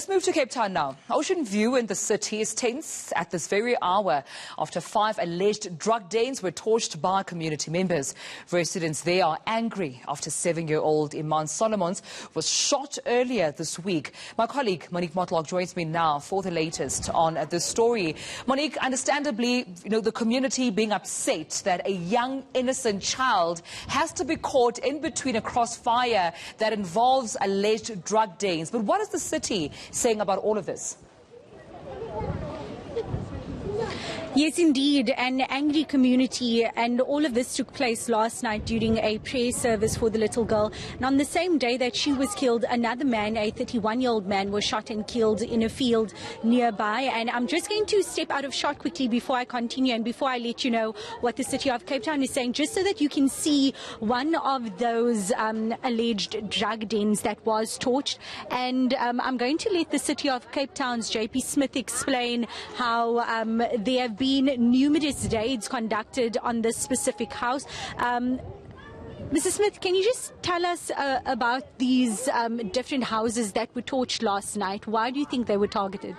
Let's move to Cape Town now. Ocean View in the city is tense at this very hour after 5 alleged drug dens were torched by community members. Residents there are angry after 7-year-old Iman Solomons was shot earlier this week. My colleague Monique Motlock joins me now for the latest on this story. Monique, understandably, the community being upset that a young innocent child has to be caught in between a crossfire that involves alleged drug dens. But what is the city saying about all of this? Yes, indeed, an angry community, and all of this took place last night during a prayer service for the little girl. And on the same day that she was killed, another man, a 31-year-old man, was shot and killed in a field nearby. And I'm just going to step out of shot quickly before I continue and before I let you know what the city of Cape Town is saying, just so that you can see one of those alleged drug dens that was torched. And I'm going to let the city of Cape Town's JP Smith explain how there have been numerous raids conducted on this specific house. Mr. Smith, can you just tell us about these different houses that were torched last night? Why do you think they were targeted?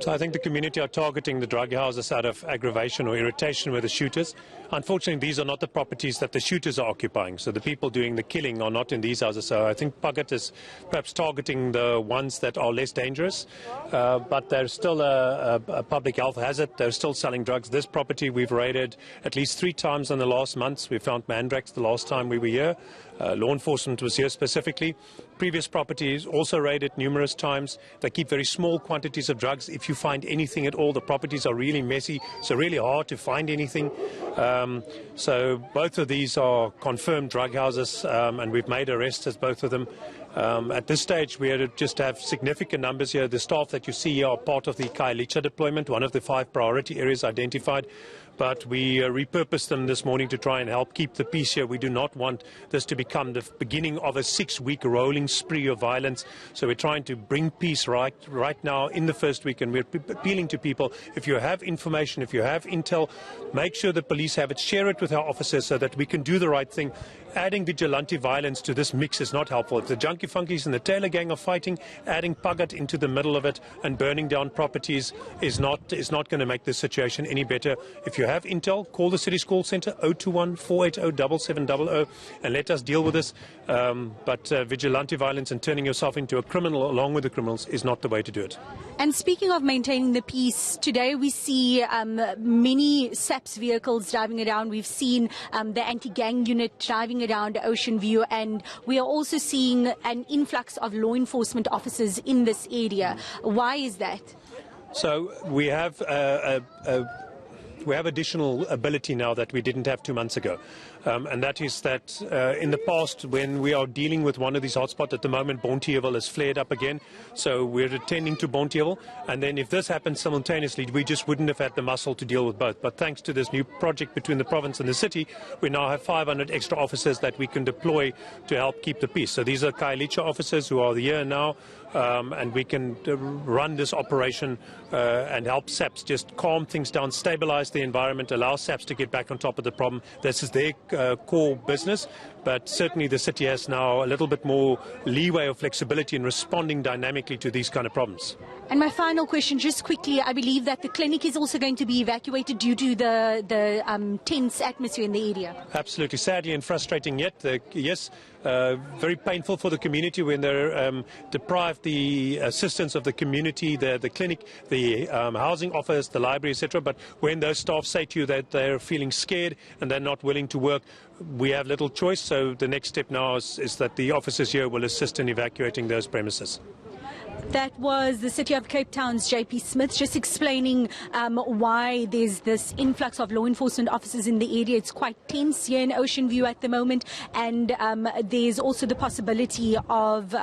So I think the community are targeting the drug houses out of aggravation or irritation with the shooters. Unfortunately, these are not the properties that the shooters are occupying. So the people doing the killing are not in these houses. So I think Pugat is perhaps targeting the ones that are less dangerous. But there's still a public health hazard. They're still selling drugs. This property we've raided at least 3 times in the last months. We found mandrax the last time we were here. Law enforcement was here specifically. Previous properties also raided numerous times. They keep very small quantities of drugs. If you find anything at all, the properties are really messy, so really hard to find anything. So both of these are confirmed drug houses, and we've made arrests at both of them. At this stage, we just have significant numbers here. The staff that you see here are part of the Khayelitsha deployment, one of the 5 priority areas identified. But we repurposed them this morning to try and help keep the peace here. We do not want this to become the beginning of a 6-week rolling spree of violence. So we're trying to bring peace right now in the first week. And we're appealing to people, if you have information, if you have intel, make sure the police have it, share it with our officers so that we can do the right thing. Adding vigilante violence to this mix is not helpful. If the Junkie Funkies and the Taylor Gang are fighting, adding Pugat into the middle of it and burning down properties is not going to make this situation any better. If you have intel, call the city's call centre 021-480-7700 and let us deal with this. But vigilante violence and turning yourself into a criminal along with the criminals is not the way to do it. And speaking of maintaining the peace, today we see many SAPS vehicles driving around. We've seen the anti-gang unit driving around Ocean View, and we are also seeing an influx of law enforcement officers in this area. Why is that? So we have additional ability now that we didn't have 2 months ago. And that is that in the past, when we are dealing with one of these hotspots, at the moment, Bonteheuwel has flared up again. So we're attending to Bonteheuwel. And then if this happens simultaneously, we just wouldn't have had the muscle to deal with both. But thanks to this new project between the province and the city, we now have 500 extra officers that we can deploy to help keep the peace. So these are Khayelitsha officers who are here now. And we can run this operation and help SAPS just calm things down, stabilize the environment, allow SAPS to get back on top of the problem. This is their core business, but certainly the city has now a little bit more leeway or flexibility in responding dynamically to these kind of problems. And my final question, just quickly, I believe that the clinic is also going to be evacuated due to the tense atmosphere in the area. Absolutely, sadly and frustrating yet. Yes, very painful for the community when they're deprived the assistance of the community, the clinic, the housing office, the library, etc. But when those staff say to you that they're feeling scared and they're not willing to work, we have little choice. So the next step now is that the officers here will assist in evacuating those premises. That was the City of Cape Town's JP Smith just explaining why there's this influx of law enforcement officers in the area. It's quite tense here in Ocean View at the moment, and there's also the possibility of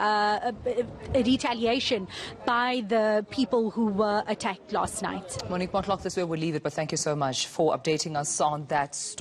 retaliation by the people who were attacked last night. Monique Motlock, this is where we'll leave it, but thank you so much for updating us on that story.